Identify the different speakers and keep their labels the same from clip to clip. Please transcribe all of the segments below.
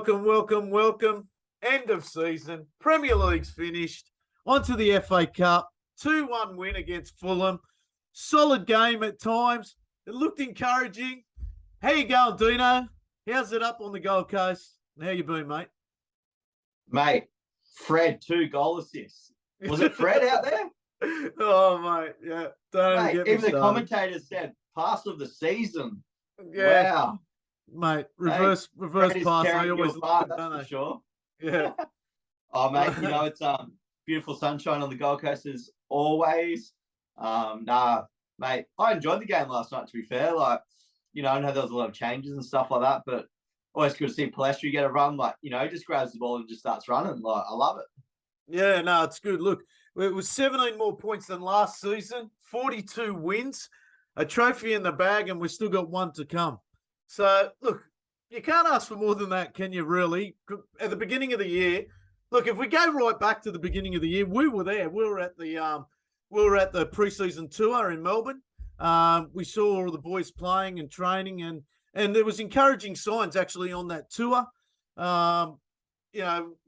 Speaker 1: Welcome. End of season. Premier League's finished. Onto the FA Cup. 2-1 win against Fulham. Solid game at times. It looked encouraging. How you going, Dino? How's it up on the Gold Coast? How you been, mate?
Speaker 2: Mate, Fred, 2 goal assists. Was it Fred out there?
Speaker 1: Oh, mate, yeah.
Speaker 2: Mate, even the commentators said pass of the season.
Speaker 1: Yeah.
Speaker 2: Wow.
Speaker 1: Mate, reverse pass. They always
Speaker 2: apart, that's for sure.
Speaker 1: Yeah.
Speaker 2: Oh, mate, it's beautiful sunshine on the Gold Coast as always. Mate, I enjoyed the game last night, to be fair. I know there was a lot of changes and stuff like that, but always good to see Palestri get a run. He just grabs the ball and just starts running. I love it.
Speaker 1: Yeah, no, it's good. Look, it was 17 more points than last season, 42 wins, a trophy in the bag, and we've still got one to come. So, look, you can't ask for more than that, can you, really? At the beginning of the year, look, if we go right back to the beginning of the year, we were there. We were at the preseason tour in Melbourne. We saw all the boys playing and training, and there was encouraging signs actually on that tour.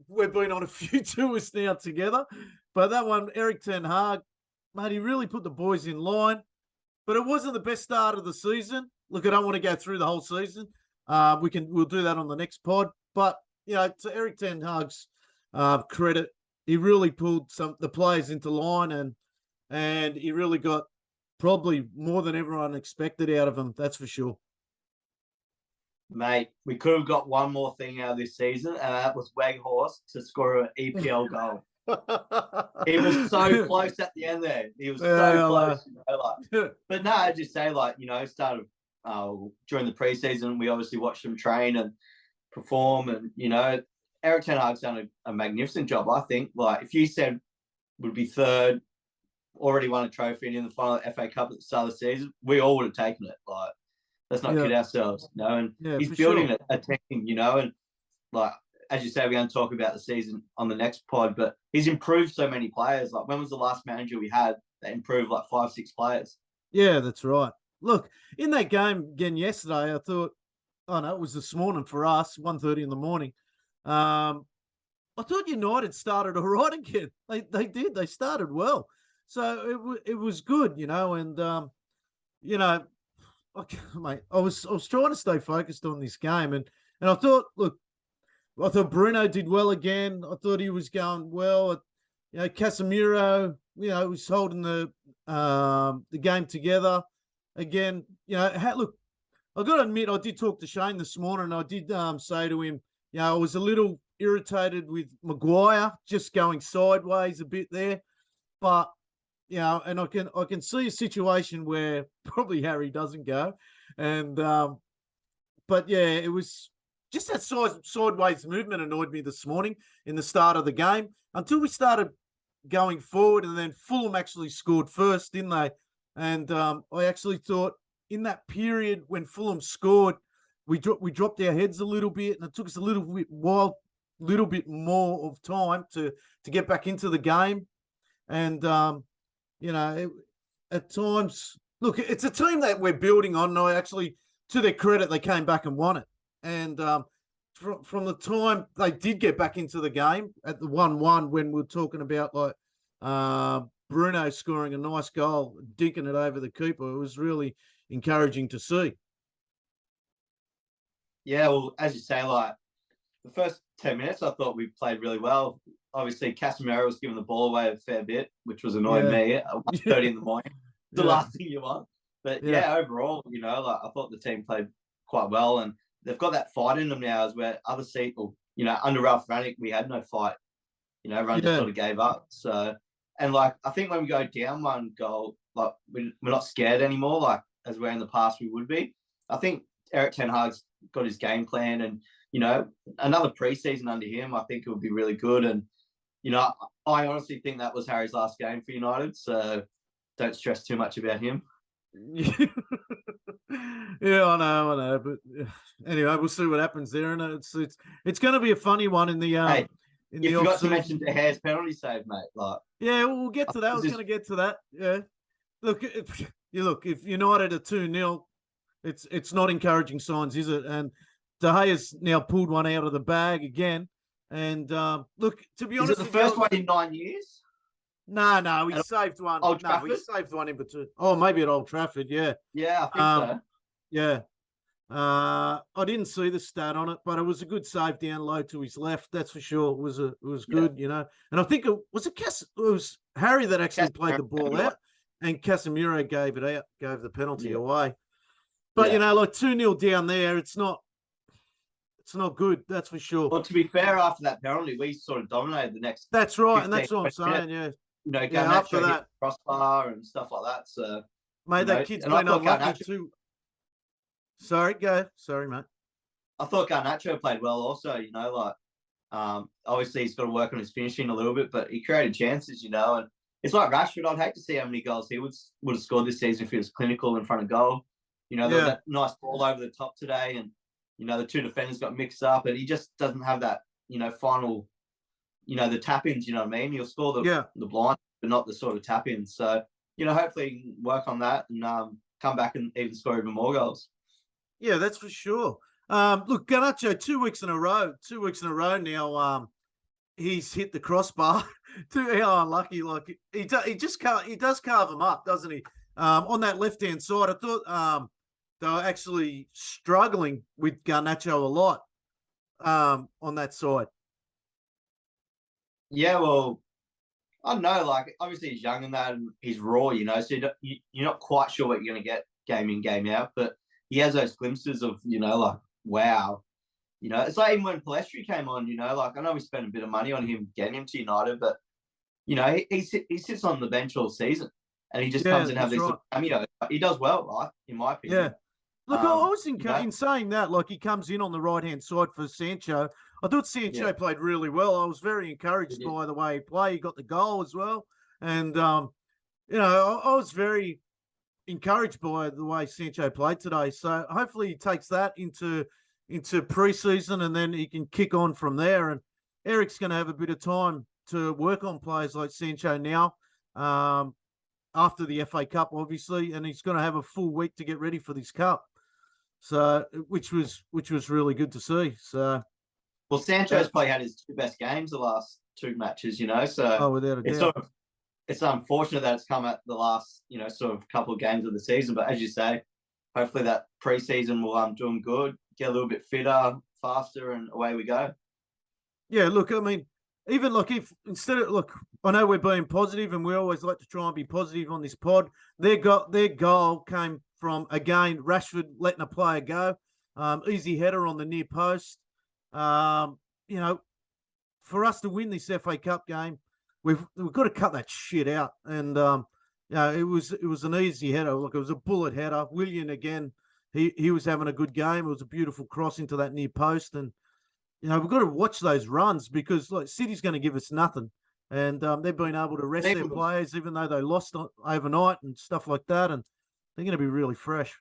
Speaker 1: We've been on a few tours now together, but that one, Erik Ten Hag, mate, he really put the boys in line. But it wasn't the best start of the season. Look, I don't want to go through the whole season. We'll do that on the next pod. But to Erik Ten Hag's credit, he really pulled the players into line, and he really got probably more than everyone expected out of him. That's for sure.
Speaker 2: Mate, we could have got one more thing out of this season, and that was Weghorst to score an EPL goal. He was so close at the end there. He was so close. But no, as you say, started during the preseason, we obviously watched him train and perform, and Erik Ten Hag's done a magnificent job. I think, if you said would be third, already won a trophy and in the final FA Cup at the start of the season, we all would have taken it. Let's not kid ourselves, And he's building a team, and as you say, we're going to talk about the season on the next pod, but he's improved so many players. When was the last manager we had that improved 5-6 players?
Speaker 1: Yeah, that's right. Look, in that game again yesterday, I thought, it was this morning for us, 1:30 in the morning. I thought United started all right again. They did. They started well. So it was good, and mate, I was trying to stay focused on this game, and I thought, I thought Bruno did well again. I thought he was going well. Casemiro, was holding the game together again. Look, I got to admit, I did talk to Shane this morning. And I did say to him, I was a little irritated with Maguire just going sideways a bit there, but and I can see a situation where probably Harry doesn't go, and but yeah, it was just that sideways movement annoyed me this morning in the start of the game until we started going forward, and then Fulham actually scored first, didn't they? And I actually thought in that period when Fulham scored, we dropped our heads a little bit, and it took us a little bit more of time to get back into the game, and at times, look, it's a team that we're building on. And actually, to their credit, they came back and won it. And from the time they did get back into the game at the 1-1, when we were talking about Bruno scoring a nice goal, dinking it over the keeper, it was really encouraging to see.
Speaker 2: Yeah, well, as you say, the first 10 minutes, I thought we played really well. Obviously, Casemiro was giving the ball away a fair bit, which was annoying me at 1:30 in the morning. The last thing you want. But overall, I thought the team played quite well, and they've got that fight in them now, as where other people, under Ralph Rangnick, we had no fight. Run just sort of gave up. So, and I think when we go down one goal, we're not scared anymore, as where in the past we would be. I think Erik Ten Hag's got his game plan, and another preseason under him, I think it would be really good. And I honestly think that was Harry's last game for United, so don't stress too much about him.
Speaker 1: Yeah, I know. But anyway, we'll see what happens there, and it's going to be a funny one in the.
Speaker 2: Hey, you forgot to mention De Gea's penalty save, mate.
Speaker 1: Yeah, we'll get to that. I was going to get to that. Yeah, look, if United are 2-0, it's not encouraging signs, is it? And De Gea's now pulled one out of the bag again. And look, to be honest,
Speaker 2: is it the first one in 9 years?
Speaker 1: No, he saved one.
Speaker 2: Old
Speaker 1: No,
Speaker 2: Trafford?
Speaker 1: he saved one in between. Oh, maybe at Old Trafford, yeah.
Speaker 2: Yeah, I think so.
Speaker 1: Yeah. I didn't see the stat on it, but it was a good save down low to his left. That's for sure. It was good, you know. And I think it was Harry that actually played the ball out, and Casemiro gave the penalty away. But you know, like 2-0 down there, it's not good. That's for sure.
Speaker 2: Well, to be fair, after that penalty, we sort of dominated the next.
Speaker 1: That's right, and that's what I'm saying. Yeah,
Speaker 2: you know,
Speaker 1: after that,
Speaker 2: hit the crossbar and stuff like that. So,
Speaker 1: mate, that kid's been unlucky too. Sorry, go. Sorry, mate.
Speaker 2: I thought Garnacho played well also, you know, like obviously he's got to work on his finishing a little bit, but he created chances, you know, and it's like Rashford. I'd hate to see how many goals he would have scored this season if he was clinical in front of goal. You know, there was that nice ball over the top today, and you know, the two defenders got mixed up, and he just doesn't have that, you know, final, you know, the tap-ins, you know what I mean? He'll score the blind, but not the sort of tap-ins. So, you know, hopefully he can work on that and come back and even score even more goals.
Speaker 1: Yeah, that's for sure. Look, Garnacho, 2 weeks in a row now, he's hit the crossbar. How unlucky. Like, he does carve them up, doesn't he? On that left-hand side, I thought they were actually struggling with Garnacho a lot on that side.
Speaker 2: Yeah, well, I don't know. Like, obviously he's young and that, and he's raw, you know, so you're not quite sure what you're going to get game in, game out, but he has those glimpses of, you know, like, wow. You know, it's like even when Palestri came on, you know, like, I know we spent a bit of money on him, getting him to United, but, you know, he sits on the bench all season and he just comes and have these cameos. He does well, right, in my opinion.
Speaker 1: Yeah. Look, I was in saying that, like, he comes in on the right-hand side for Sancho. I thought Sancho played really well. I was very encouraged by the way he played. He got the goal as well. And, you know, I was very encouraged by the way Sancho played today. So hopefully he takes that into pre-season and then he can kick on from there. And Eric's going to have a bit of time to work on players like Sancho now after the FA Cup, obviously, and he's going to have a full week to get ready for this cup. So, which was really good to see. So,
Speaker 2: well, Sancho's probably had his two best games the last two matches, you know. So,
Speaker 1: without a doubt.
Speaker 2: It's unfortunate that it's come at the last, you know, sort of couple of games of the season. But as you say, hopefully that pre-season will do him good, get a little bit fitter, faster, and away we go. Yeah,
Speaker 1: look, I mean, even like if instead of I know we're being positive and we always like to try and be positive on this pod. Their goal came from, again, Rashford letting a player go. Easy header on the near post. You know, for us to win this FA Cup game, we've got to cut that shit out. And you know, it was an easy header. Look, it was a bullet header. Willian again, he was having a good game. It was a beautiful cross into that near post. And you know, we've got to watch those runs because like City's going to give us nothing. And they've been able to rest their players even though they lost overnight and stuff like that. And they're going to be really fresh.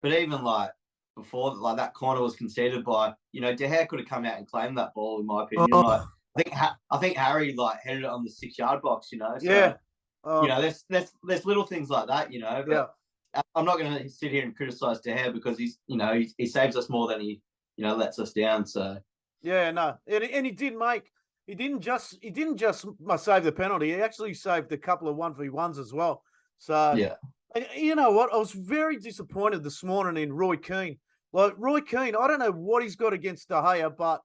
Speaker 2: But even like before, like that corner was conceded by, you know, De Gea could have come out and claimed that ball, in my opinion. Like, I think Harry like headed it on the 6-yard box, you know. So, you know, there's little things like that, you know. But I'm not going to sit here and criticize De Gea because he's, you know, he saves us more than he, you know, lets us down. So
Speaker 1: no, and he didn't just save the penalty. He actually saved a couple of 1v1s as well. So and you know what? I was very disappointed this morning in Roy Keane. Like Roy Keane, I don't know what he's got against De Gea, but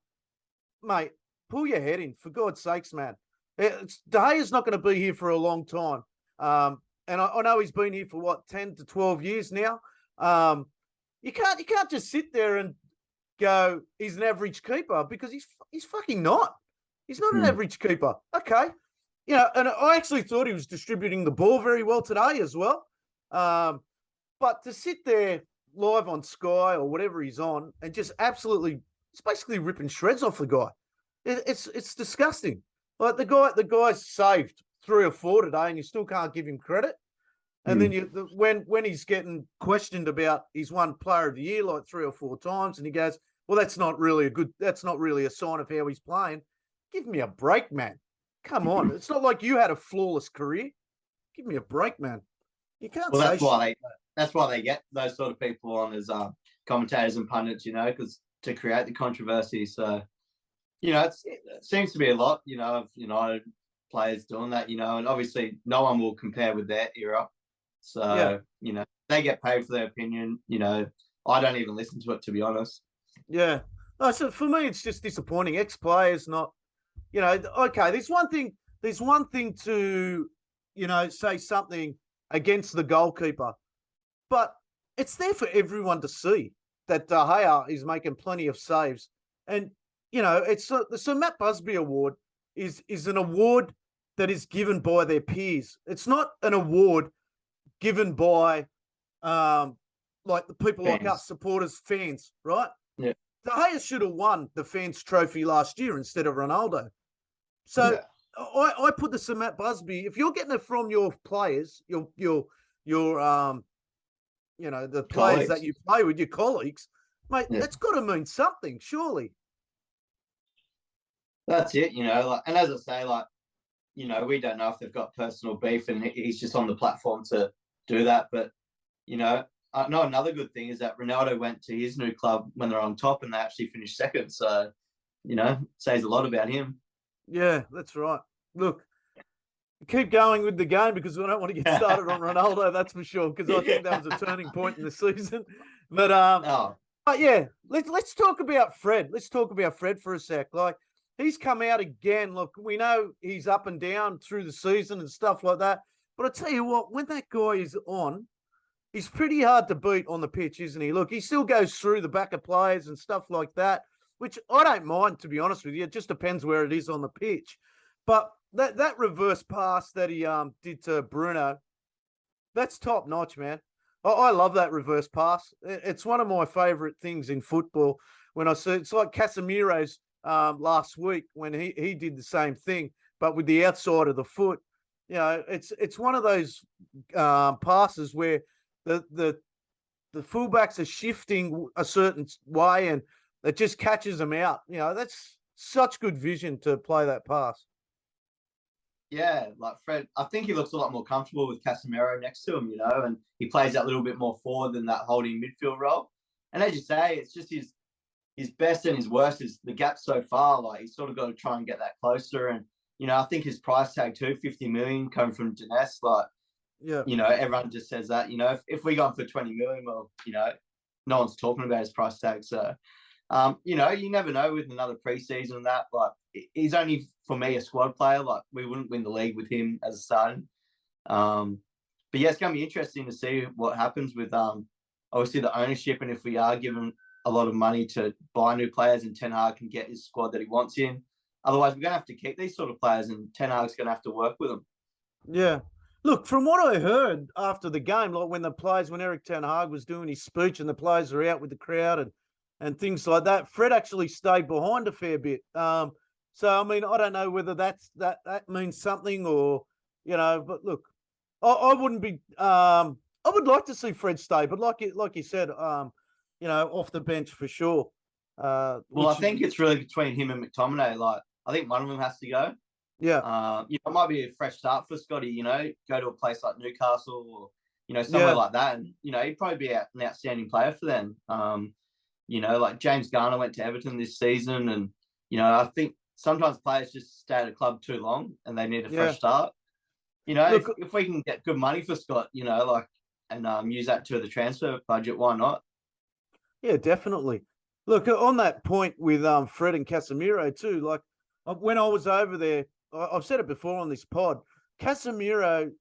Speaker 1: mate, pull your head in for God's sakes, man. De Gea's not going to be here for a long time. And I know he's been here for what 10 to 12 years now. You can't just sit there and go he's an average keeper because he's fucking not. He's not an average keeper. Okay. You know, and I actually thought he was distributing the ball very well today as well. But to sit there live on Sky or whatever he's on and just absolutely, it's basically ripping shreds off the guy. It's disgusting. Like the guy's saved 3 or 4 today, and you still can't give him credit. And then when he's getting questioned about he's won Player of the Year like 3 or 4 times, and he goes, "Well, that's not really a sign of how he's playing." Give me a break, man. Come on, it's not like you had a flawless career. Give me a break, man. You can't.
Speaker 2: Well, that's why they get those sort of people on as commentators and pundits, you know, because to create the controversy. So, it seems to be a lot, of United players doing that, and obviously no one will compare with their era. So, they get paid for their opinion. I don't even listen to it, to be honest.
Speaker 1: Yeah. No, so for me, it's just disappointing. Ex-players not, okay, there's one thing to, say something against the goalkeeper, but it's there for everyone to see that De Gea is making plenty of saves. And, it's the Sir Matt Busby Award is an award that is given by their peers. It's not an award given by like the people
Speaker 2: Fans.
Speaker 1: like us, supporters, fans, right?
Speaker 2: Yeah.
Speaker 1: De Gea should have won the fans trophy last year instead of Ronaldo. So I put the Sir Matt Busby, if you're getting it from your players, your the players
Speaker 2: Colleagues.
Speaker 1: that you play with, your colleagues, mate, that's got to mean something, surely.
Speaker 2: That's it, and as I say, we don't know if they've got personal beef and he's just on the platform to do that. But, I know another good thing is that Ronaldo went to his new club when they're on top and they actually finished second. So, says a lot about him.
Speaker 1: Yeah, that's right. Look, keep going with the game because I don't want to get started on Ronaldo, that's for sure, because I think that was a turning point in the season. But but yeah, let's talk about Fred. Let's talk about Fred for a sec. Like, he's come out again. Look, we know he's up and down through the season and stuff like that. But I tell you what, when that guy is on, he's pretty hard to beat on the pitch, isn't he? Look, he still goes through the back of players and stuff like that, which I don't mind, to be honest with you. It just depends where it is on the pitch. But that reverse pass that he did to Bruno, that's top notch, man. I love that reverse pass. It's one of my favourite things in football. When I see it's like Casemiro's last week when he did the same thing, but with the outside of the foot. It's one of those passes where the fullbacks are shifting a certain way and it just catches them out. That's such good vision to play that pass.
Speaker 2: Yeah, like Fred, I think he looks a lot more comfortable with Casemiro next to him, and he plays that little bit more forward than that holding midfield role. And as you say, it's just his best and his worst is the gap so far. Like, he's sort of got to try and get that closer. And, I think his price tag too, 50 million coming from Jeunesse, like, everyone just says that, if we go on for 20 million, well, no one's talking about his price tag. So, you never know with another preseason and that. Like, he's only, for me, a squad player. Like, we wouldn't win the league with him as a starting. But yeah, it's going to be interesting to see what happens with obviously the ownership, and if we are given a lot of money to buy new players and Ten Hag can get his squad that he wants in. Otherwise, we're going to have to keep these sort of players and Ten Hag's going to have to work with them.
Speaker 1: Yeah. Look, from what I heard after the game, like when Erik Ten Hag was doing his speech and the players were out with the crowd and things like that, Fred actually stayed behind a fair bit. So, I mean, I don't know whether that means something or, but look, I wouldn't be, I would like to see Fred stay, but like you said, off the bench for sure.
Speaker 2: Well, I think it's really between him and McTominay. Like, I think one of them has to go.
Speaker 1: Yeah.
Speaker 2: It might be a fresh start for Scotty, go to a place like Newcastle or, somewhere like that. And, he'd probably be an outstanding player for them. Like James Garner went to Everton this season. And, I think sometimes players just stay at a club too long and they need a fresh start. Look, if we can get good money for Scott, and use that to the transfer budget, why not?
Speaker 1: Yeah, definitely. Look, on that point with Fred and Casemiro too, like when I was over there, I've said it before on this pod, Casemiro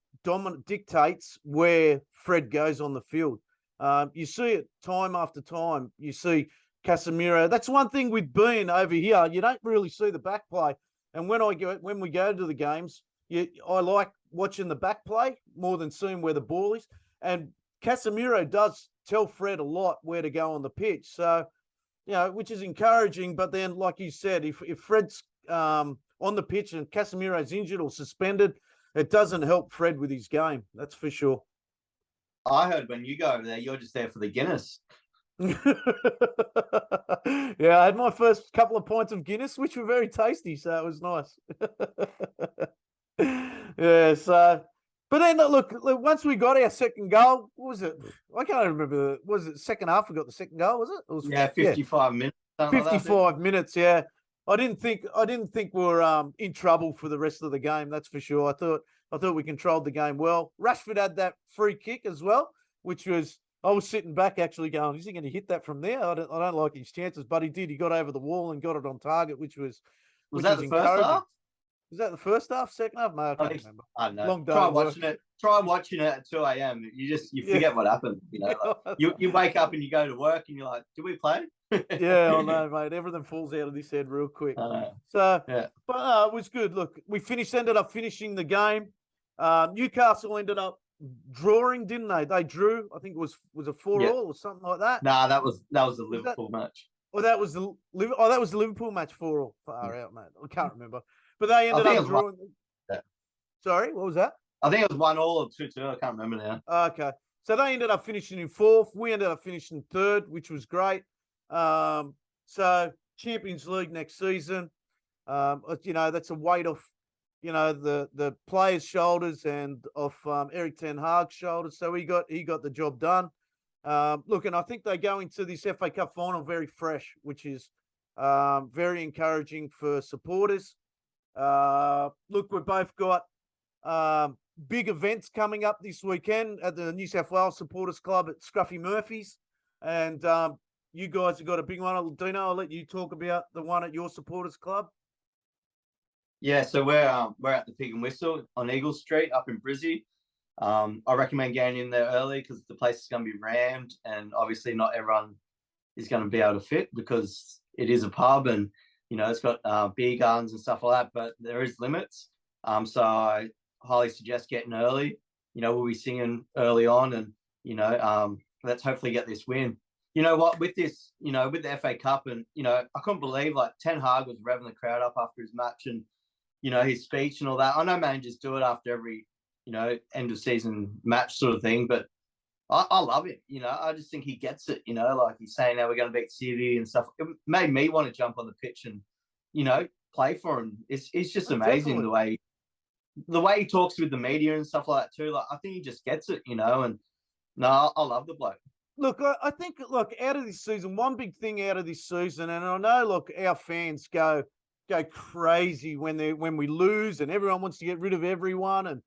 Speaker 1: dictates where Fred goes on the field. You see it time after time. You see Casemiro. That's one thing with being over here. You don't really see the back play. And when we go to the games, I like watching the back play more than seeing where the ball is. And Casemiro does tell Fred a lot where to go on the pitch. So, which is encouraging. But then, like you said, if Fred's on the pitch and Casemiro's injured or suspended, it doesn't help Fred with his game. That's for sure.
Speaker 2: I heard when you go over there, you're just there for the Guinness.
Speaker 1: Yeah, I had my first couple of pints of Guinness, which were very tasty, so it was nice. Yeah, so, but then look, once we got our second goal, what was it? I can't remember. Was it second half? We got the second goal, was it? It was
Speaker 2: 55 minutes. Something like that,
Speaker 3: 55 minutes, yeah. I didn't think we were in trouble for the rest of the game. That's for sure. I thought we controlled the game well. Rashford had that free kick as well, which was I was sitting back actually going, is he going to hit that from there? I don't like his chances, but he did. He got over the wall and got it on target, which was
Speaker 2: that the first half?
Speaker 3: Was that the first half, second half? No, I can't remember.
Speaker 2: I don't know.
Speaker 3: Long day.
Speaker 2: Try watching it at 2 a.m. You forget what happened. You know, like, you wake up and you go to work and you're like, "Did we play?"
Speaker 3: Yeah, I know, mate. Everything falls out of this head real quick. But it was good. Look, we ended up finishing the game. Newcastle ended up drawing, didn't they? They drew. I think it was a 4-4 or something like that.
Speaker 2: Nah, that was the Liverpool match.
Speaker 3: Oh, that was the Liverpool match 4-4. Far out, mate. I can't remember. But they ended up drawing. Sorry, what was that?
Speaker 2: I think it was 1-1 or 2-2. I can't remember now.
Speaker 3: Okay. So they ended up finishing in 4th. We ended up finishing 3rd, which was great. So Champions League next season. That's a weight off, the players' shoulders and off Erik ten Hag's shoulders. So he got the job done. Look, and I think they go into this FA Cup final very fresh, which is very encouraging for supporters. Look, we've both got big events coming up this weekend at the New South Wales Supporters Club at Scruffy Murphy's. And you guys have got a big one. Dino, I'll let you talk about the one at your Supporters Club.
Speaker 2: Yeah, so we're at the Pig and Whistle on Eagle Street up in Brizzy. I recommend getting in there early because the place is going to be rammed, and obviously not everyone is going to be able to fit because it is a pub and it's got beer gardens and stuff like that, but there is limits. So I highly suggest getting early. We'll be singing early on, and let's hopefully get this win. You know what? With this, with the FA Cup, and I couldn't believe like Ten Hag was revving the crowd up after his match, and his speech and all that. I know managers do it after every end of season match sort of thing, but I love it. I just think he gets it. Like he's saying, "Now we're going to beat City" and stuff. It made me want to jump on the pitch and play for him. It's just amazing the way he talks with the media and stuff like that too. Like I think he just gets it. And no, I love the bloke.
Speaker 3: Look, I think out of this season, one big thing out of this season, and I know our fans go crazy when we lose, and everyone wants to get rid of everyone, and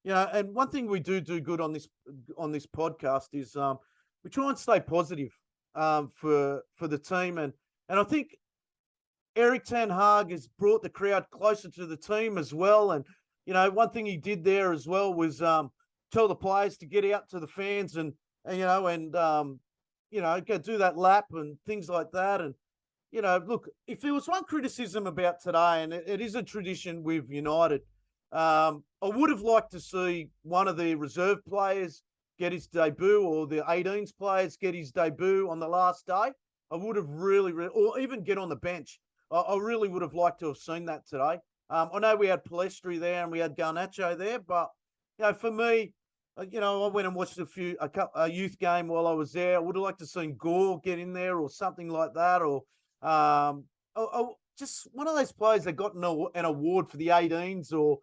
Speaker 3: and one thing we do good on this podcast is we try and stay positive for the team, and I think Erik ten Hag has brought the crowd closer to the team as well, and one thing he did there as well was tell the players to get out to the fans and go do that lap and things like that. And, look, if there was one criticism about today, and it is a tradition with United, I would have liked to see one of the reserve players get his debut, or the 18s players get his debut on the last day. I would have really, or even get on the bench. I really would have liked to have seen that today. I know we had Palestri there and we had Garnacho there, but, for me, I went and watched a youth game while I was there. I would have liked to seen Gore get in there or something like that, or just one of those players that got an award for the 18s or,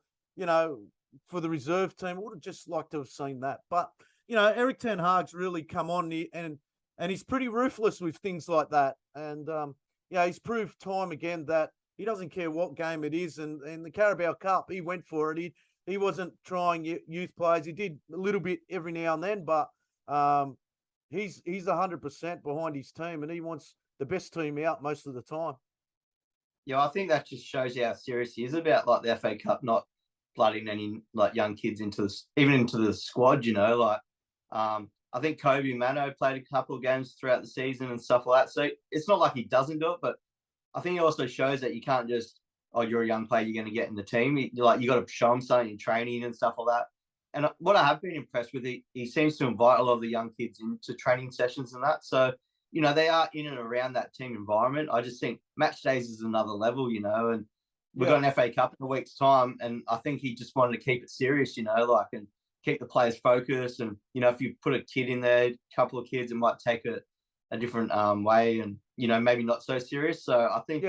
Speaker 3: for the reserve team. I would have just liked to have seen that. But, Erik ten Hag's really come on and he's pretty ruthless with things like that. And, he's proved time again that he doesn't care what game it is. And the Carabao Cup, he went for it. He wasn't trying youth players. He did a little bit every now and then, but he's 100% behind his team, and he wants the best team out most of the time.
Speaker 2: Yeah, I think that just shows you how serious he is about like the FA Cup not blooding any like young kids into the squad. I think Kobe Mano played a couple of games throughout the season and stuff like that. So it's not like he doesn't do it, but I think it also shows that you can't just, you're a young player, you're going to get in the team. You got to show him something in training and stuff like that. And what I have been impressed with, he seems to invite a lot of the young kids into training sessions and that. So, they are in and around that team environment. I just think match days is another level, and we've got an FA Cup in a week's time. And I think he just wanted to keep it serious, and keep the players focused. And, if you put a kid in there, a couple of kids, it might take a different way and, maybe not so serious. So I think,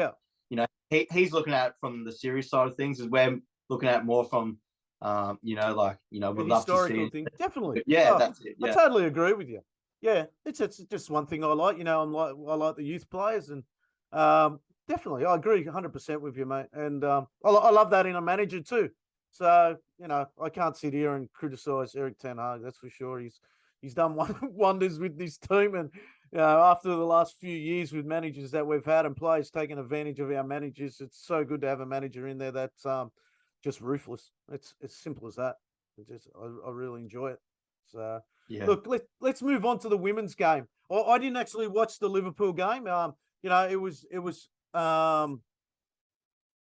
Speaker 2: he's looking at it from the serious side of things, as we're looking at it more from, we'd love to see
Speaker 3: thing. Definitely.
Speaker 2: Yeah, that's it. Yeah.
Speaker 3: I totally agree with you. Yeah, it's just one thing I like. I like the youth players, and Definitely, I agree 100% with you, mate. And I love that in a manager too. So I can't sit here and criticize Erik ten Hag. That's for sure. He's done wonders with this team, and after the last few years with managers that we've had and players taking advantage of our managers, it's so good to have a manager in there that's just ruthless. It's as simple as that. I really enjoy it. So
Speaker 2: Yeah.
Speaker 3: look, let's move on to the women's game. I didn't actually watch the Liverpool game. It was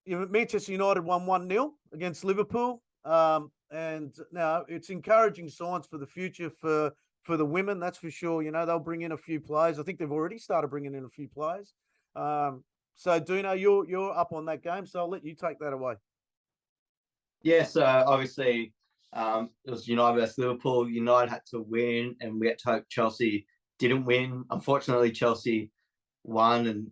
Speaker 3: Manchester United won 1-0 against Liverpool. And now it's encouraging signs for the future for the women, that's for sure. They'll bring in a few players. I think they've already started bringing in a few players. So Dino, you're up on that game, so I'll let you take that away.
Speaker 2: Yeah, so obviously it was United versus Liverpool. United had to win, and we had to hope Chelsea didn't win. Unfortunately, Chelsea won, and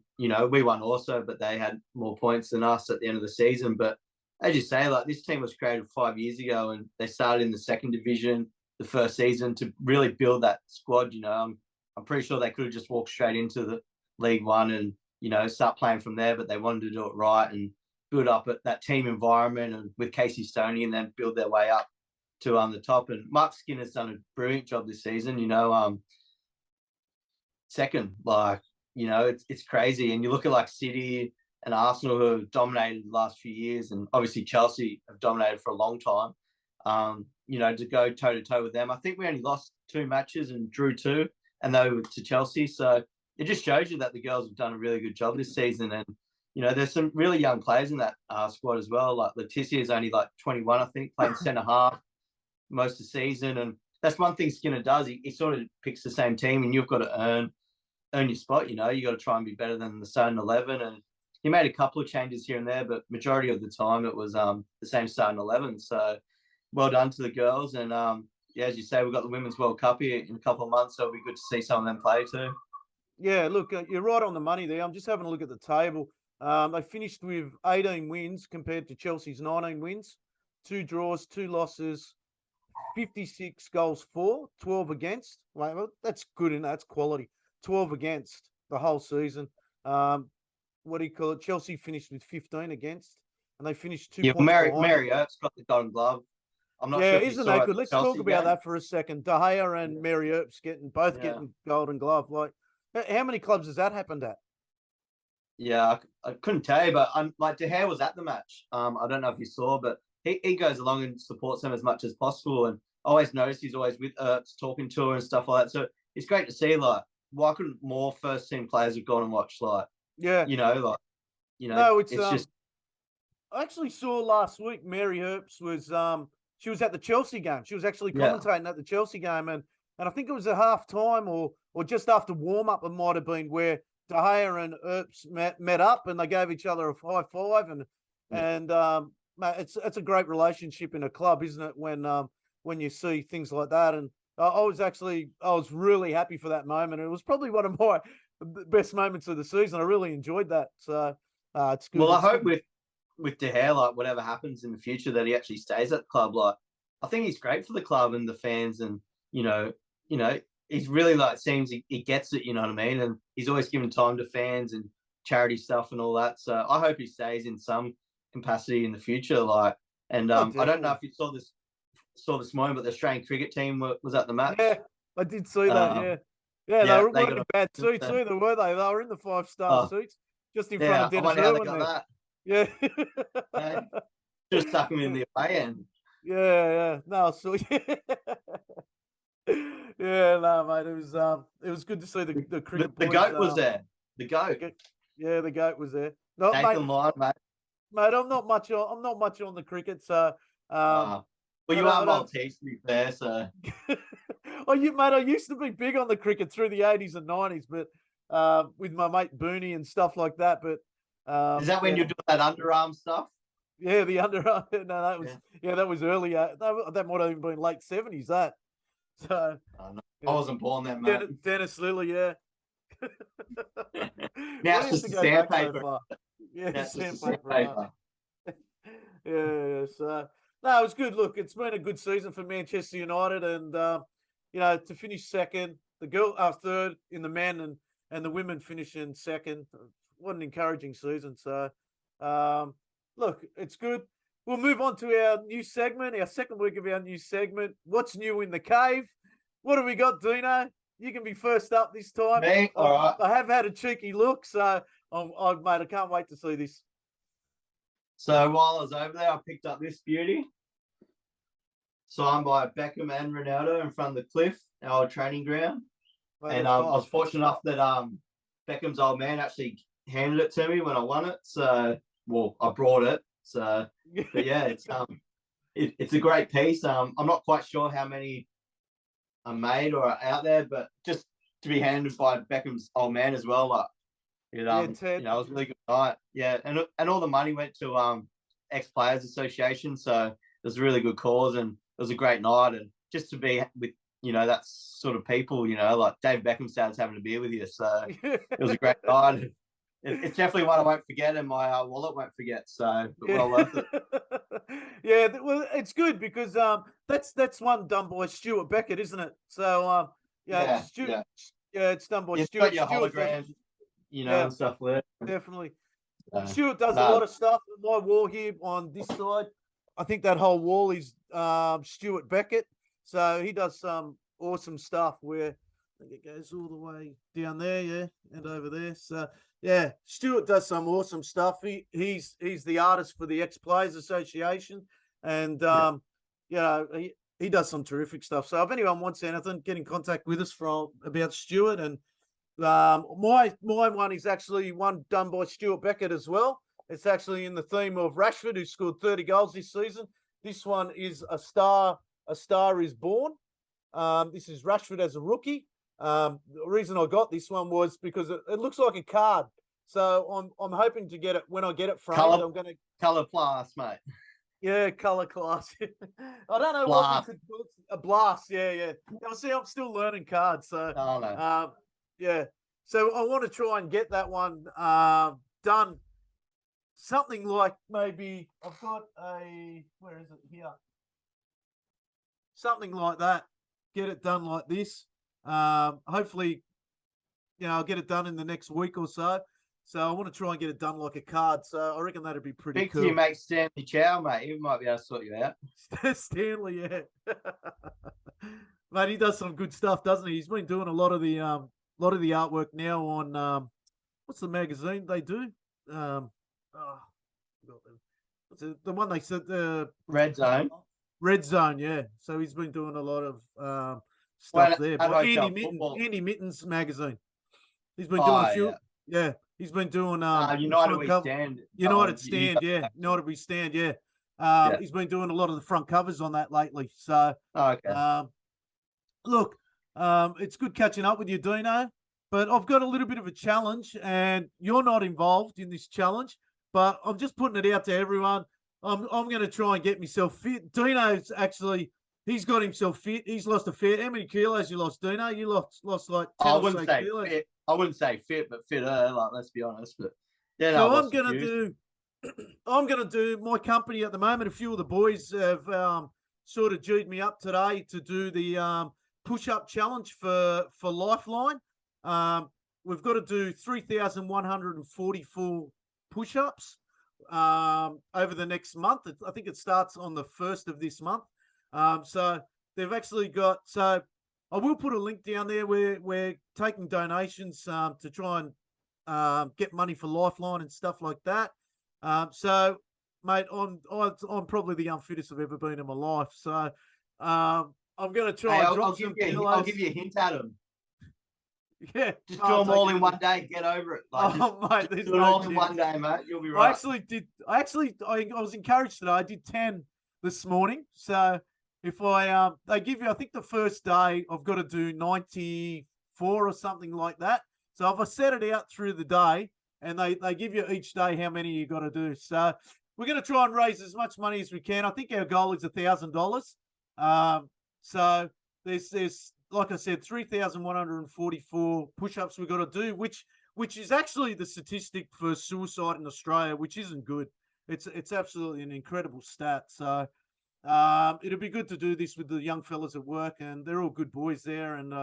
Speaker 2: we won also, but they had more points than us at the end of the season. But as you say, like, this team was created 5 years ago, and they started in the second division the first season to really build that squad. I'm pretty sure they could have just walked straight into the League One and start playing from there, but they wanted to do it right and build up that team environment, and with Casey Stoney, and then build their way up to the top. And Mark Skinner's done a brilliant job this season. Second, it's crazy. And you look at like City and Arsenal, who have dominated the last few years, and obviously Chelsea have dominated for a long time. To go toe to toe with them, I think we only lost 2 matches and drew 2, and they were to Chelsea. So it just shows you that the girls have done a really good job this season. And there's some really young players in that squad as well. Like Letitia is only like 21, I think, playing centre half most of the season. And that's one thing Skinner does. He sort of picks the same team, and you've got to earn your spot. You got to try and be better than the starting 11. And he made a couple of changes here and there, but majority of the time it was the same starting 11. So well done to the girls. And as you say, we've got the Women's World Cup here in a couple of months, so it'll be good to see some of them play too.
Speaker 3: Yeah, look, you're right on the money there. I'm just having a look at the table. They finished with 18 wins compared to Chelsea's 19 wins, 2 draws, 2 losses, 56 goals for, 12 against. Well, that's good, and that's quality. 12 against the whole season. What do you call it? Chelsea finished with 15 against, and they finished 2 points behind.
Speaker 2: Mary Earp's got the Golden Glove. I'm not sure if
Speaker 3: isn't that good? Let's talk about that for a second. De Gea and Mary Earps getting Golden Glove. Like, how many clubs has that happened at?
Speaker 2: Yeah, I couldn't tell you, but like De Gea was at the match. I don't know if you saw, but he goes along and supports them as much as possible. And I always noticed he's always with Earps, talking to her and stuff like that. So it's great to see. Like, why couldn't more first team players have gone and watched? Like,
Speaker 3: No, it's just. I actually saw last week Mary Earps was she was at the Chelsea game. She was actually commentating at the Chelsea game, and I think it was at half time or just after warm up. It might have been where De Gea and Earps met up, and they gave each other a high five, and mate, it's a great relationship in a club, isn't it? When you see things like that, and I was really happy for that moment. It was probably one of my best moments of the season. I really enjoyed that. So it's good.
Speaker 2: Well, I hope with De Gea, like, whatever happens in the future, that he actually stays at the club. Like, I think he's great for the club and the fans, and he's really, like, seems he gets it. You know what I mean? And he's always given time to fans and charity stuff and all that. So I hope he stays in some capacity in the future. Like, and I don't know if you saw this morning, but the Australian cricket team was at the match.
Speaker 3: Yeah, I did see that. Yeah, they were in bad seats either, were they? They were in the 5-star seats, just in front of Dennis Irwin. Yeah.
Speaker 2: Just stuck him in the away end.
Speaker 3: Yeah. No, so no, mate. It was good to see the cricket.
Speaker 2: The goat was there. The goat.
Speaker 3: Yeah, the goat was there. No,
Speaker 2: Nathan Lyon, mate.
Speaker 3: Mate, I'm not much on the cricket, so.
Speaker 2: Well, you are Maltese, to be fair, so.
Speaker 3: I used to be big on the cricket through the 80s and 90s, but with my mate Booney and stuff like that. But
Speaker 2: is that when you're doing that underarm stuff?
Speaker 3: Yeah, the underarm. No, that was that was earlier. That might have even been late 70s. That. So.
Speaker 2: I wasn't born then, mate.
Speaker 3: Dennis Lilly, yeah.
Speaker 2: Now it's just sandpaper.
Speaker 3: Yeah, sandpaper. Yeah. So no, it was good. Look, it's been a good season for Manchester United, and to finish second, the girl third in the men, and the women finishing second. what an encouraging season. So, look, it's good. We'll move on to our new segment, our second week of our new segment. What's new in the cave? What have we got, Dino? You can be first up this time.
Speaker 2: Me? All right.
Speaker 3: I have had a cheeky look, so mate, I can't wait to see this.
Speaker 2: So while I was over there, I picked up this beauty, signed by Beckham and Ronaldo in front of the cliff, our old training ground.
Speaker 3: Mate,
Speaker 2: And I was fortunate enough that Beckham's old man actually handed it to me when I won it. So, well, I brought it. So, but yeah, it's a great piece. I'm not quite sure how many are made or are out there, but just to be handed by Beckham's old man as well, like it it was a really good night. Yeah, and all the money went to ex-players association, so it was a really good cause and it was a great night. And just to be with that sort of people, like Dave Beckham starts having a beer with you, so it was a great night. It's definitely one I won't forget, and my wallet won't forget. So, well worth it.
Speaker 3: Yeah, well, it's good because that's one done by Stuart Beckett, isn't it? So, Stuart, it's done by
Speaker 2: Stuart. Got your hologram, and stuff there.
Speaker 3: Definitely. Stuart does a lot of stuff. My wall here on this side, I think that whole wall is Stuart Beckett. So he does some awesome stuff where I think it goes all the way down there, yeah, and over there. So yeah, Stuart does some awesome stuff. He's the artist for the Ex-Players Association, and he does some terrific stuff. So if anyone wants anything, get in contact with us about Stuart. And my one is actually one done by Stuart Beckett as well. It's actually in the theme of Rashford, who scored 30 goals this season. This one is A Star is Born. This is Rashford as a rookie. The reason I got this one was because it looks like a card. So I'm hoping to get it when I get it framed. I'm going to
Speaker 2: color class, mate.
Speaker 3: Yeah, color class. I don't know what we could call it. A blast. Yeah. See, I'm still learning cards. So yeah. So I want to try and get that one done. Something like maybe I've got where is it here? Something like that. Get it done like this. Hopefully, I'll get it done in the next week or so. So I want to try and get it done like a card. So I reckon that'd be pretty cool.
Speaker 2: You make Stanley Chow, mate. He might be able to sort you out.
Speaker 3: Stanley, yeah. Mate, he does some good stuff, doesn't he? He's been doing a lot of the artwork now on what's the magazine they do? What's the one they said
Speaker 2: Red Zone.
Speaker 3: Red Zone, yeah. So he's been doing a lot of stuff there. But Andy Mitten's magazine. He's been doing a few. Yeah. He's been doing
Speaker 2: United We Stand.
Speaker 3: United Stand, yeah. United We Stand, yeah. He's been doing a lot of the front covers on that lately. So look, it's good catching up with you, Dino. But I've got a little bit of a challenge, and you're not involved in this challenge, but I'm just putting it out to everyone. I'm going to try and get myself fit. Dino's actually, he's got himself fit. He's lost a fair. How many kilos you lost, Dino? You lost like 10
Speaker 2: I wouldn't say
Speaker 3: kilos.
Speaker 2: Fit. I wouldn't say fit, but fitter. Like, let's be honest. But yeah,
Speaker 3: so I'm going to do my company at the moment. A few of the boys have sort of G'd me up today to do the push-up challenge for Lifeline. We've got to do 3,144 push-ups over the next month. I think it starts on the 1st of this month. So they've actually got, so I will put a link down there where we're taking donations to try and get money for Lifeline and stuff like that. So, mate, I'm probably the unfittest I've ever been in my life. So I'm going to try and drop some kilos.
Speaker 2: I'll give you a hint, Adam.
Speaker 3: Yeah,
Speaker 2: just do them all in one day. Get over it. Like,
Speaker 3: mate,
Speaker 2: do it all in one day, mate. You'll be right.
Speaker 3: I was encouraged today. I did 10 this morning. So if they give you, I think the first day I've got to do 94 or something like that. So if I set it out through the day, and they give you each day how many you got to do. So we're going to try and raise as much money as we can. I think our goal is $1,000. So there's like I said, 3,144 push-ups we've got to do, which is actually the statistic for suicide in Australia, which isn't good. It's absolutely an incredible stat. So it'll be good to do this with the young fellas at work, and they're all good boys there. And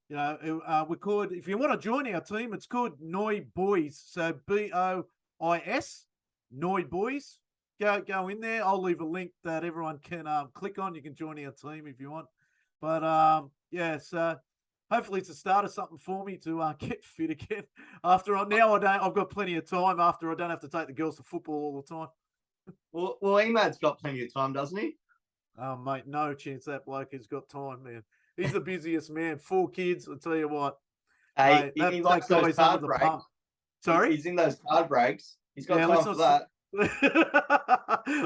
Speaker 3: we're called, if you want to join our team, it's called Noi Boys. So BOIS, Noi Boys. Go in there. I'll leave a link that everyone can click on. You can join our team if you want. But so hopefully it's a start of something for me to get fit again. I've got plenty of time after I don't have to take the girls to football all the time.
Speaker 2: Well, Emad's got plenty of time, doesn't he?
Speaker 3: Oh, mate, no chance that bloke has got time, man. He's the busiest man. 4 kids, I'll tell you what.
Speaker 2: Hey,
Speaker 3: mate,
Speaker 2: he likes those card breaks.
Speaker 3: Sorry?
Speaker 2: He's in those card breaks. He's got time for that.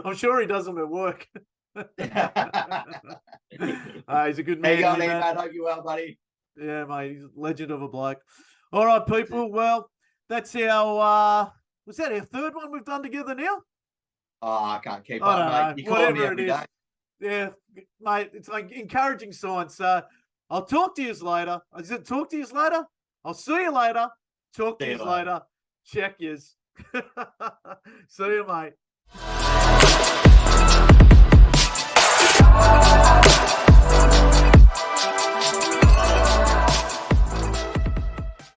Speaker 3: I'm sure he does them at work. He's a good man.
Speaker 2: How you going, Emad? Hope you're well, buddy.
Speaker 3: Yeah, mate, he's a legend of a bloke. All right, people. Well, that's our, was that our 3rd one we've done together now?
Speaker 2: Oh, I can't keep
Speaker 3: I
Speaker 2: up,
Speaker 3: don't
Speaker 2: mate.
Speaker 3: know.
Speaker 2: You call me
Speaker 3: Whatever
Speaker 2: every
Speaker 3: it is.
Speaker 2: day.
Speaker 3: Yeah, mate, it's like encouraging signs. So I'll talk to you later. I said, talk to you later. I'll see you later. Talk to you later. Check yous. See you, mate.